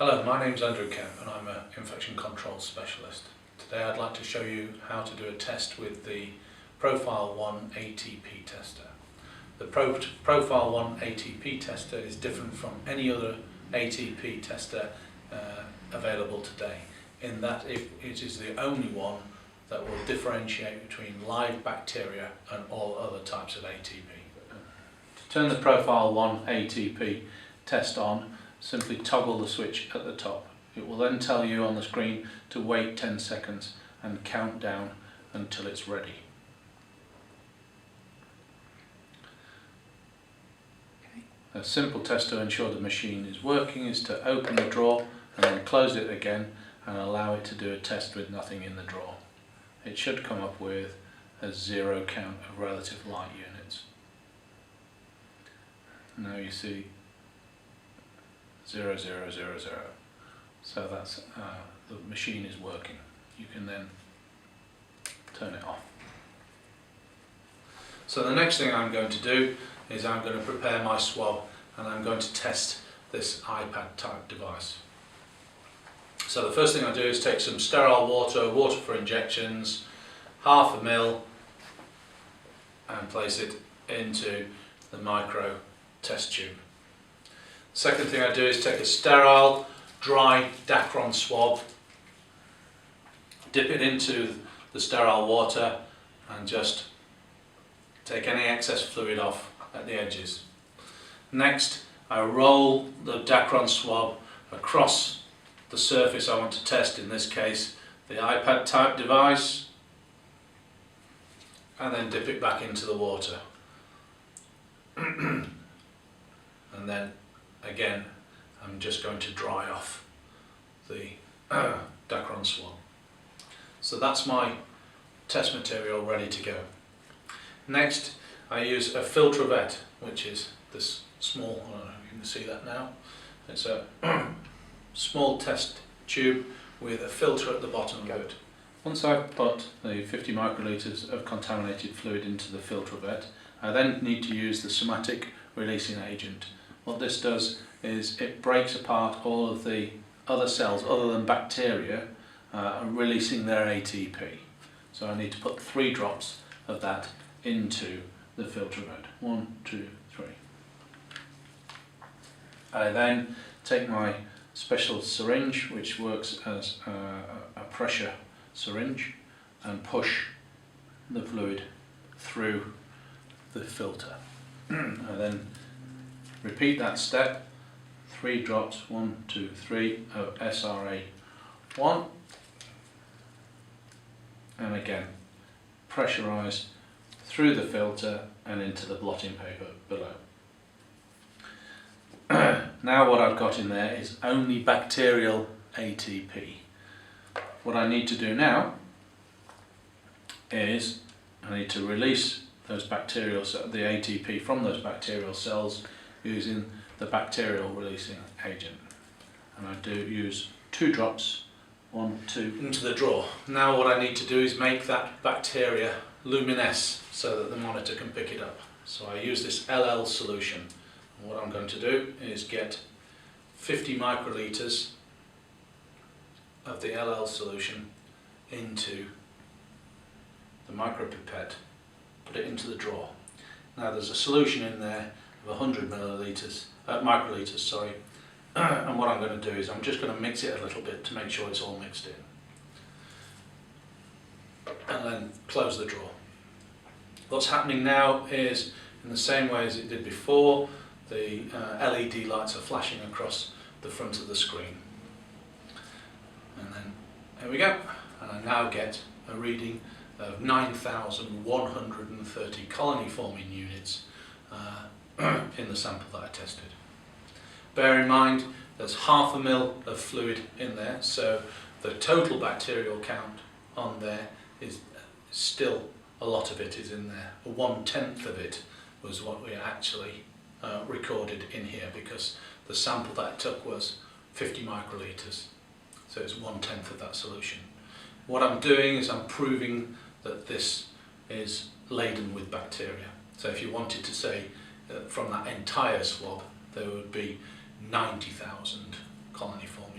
Hello, my name's Andrew Kemp and I'm an infection control specialist. Today I'd like to show you how to do a test with the Profile 1 ATP tester. The Profile 1 ATP tester is different from any other ATP tester available today, in that it is the only one that will differentiate between live bacteria and all other types of ATP. To turn the Profile 1 ATP test on, simply toggle the switch at the top. It will then tell you on the screen to wait 10 seconds and count down until it's ready. A simple test to ensure the machine is working is to open the drawer and then close it again and allow it to do a test with nothing in the drawer. It should come up with a 0 count of relative light units. Now you see 0, 0, 0, 0. So that's the machine is working. You can then turn it off. So the next thing I'm going to do is I'm going to prepare my swab and I'm going to test this iPad type device. So the first thing I do is take some sterile water for injections, half a ml, and place it into the micro test tube. Second thing I do is take a sterile, dry Dacron swab, dip it into the sterile water and just take any excess fluid off at the edges. Next, I roll the Dacron swab across the surface I want to test, in this case the iPad type device, and then dip it back into the water. And then again, I'm just going to dry off the Dacron swab. So that's my test material ready to go. Next, I use a Filtravette, which is this small, I don't know if you can see that now. It's a small test tube with a filter at the bottom of it. Once I've put the 50 microlitres of contaminated fluid into the Filtravette, I then need to use the somatic releasing agent. What this does is it breaks apart all of the other cells other than bacteria releasing their ATP. So I need to put 3 drops of that into the Filtravette. 1, 2, 3. I then take my special syringe, which works as a pressure syringe, and push the fluid through the filter. I then repeat that step, 3 drops, 1, 2, 3 of SRA1, and again pressurise through the filter and into the blotting paper below. Now what I've got in there is only bacterial ATP. What I need to do now is I need to release those bacterial the ATP from those bacterial cells using the bacterial releasing agent. And I do use 2 drops, 1, 2, into the drawer. Now what I need to do is make that bacteria luminesce so that the monitor can pick it up. So I use this LL solution. And what I'm going to do is get 50 microlitres of the LL solution into the micropipette, put it into the drawer. Now there's a solution in there of 100 microlitres, sorry. And what I'm going to do is I'm just going to mix it a little bit to make sure it's all mixed in. And then close the drawer. What's happening now is, in the same way as it did before, the LED lights are flashing across the front of the screen. And then, there we go. And I now get a reading of 9,130 colony forming units in the sample that I tested. Bear in mind there's half a ml of fluid in there, so the total bacterial count on there is still a lot of it is in there. 1/10 of it was what we actually recorded in here, because the sample that I took was 50 microlitres, so it's 1/10 of that solution. What I'm doing is I'm proving that this is laden with bacteria. So if you wanted to say from that entire swab there would be 90,000 colony forms.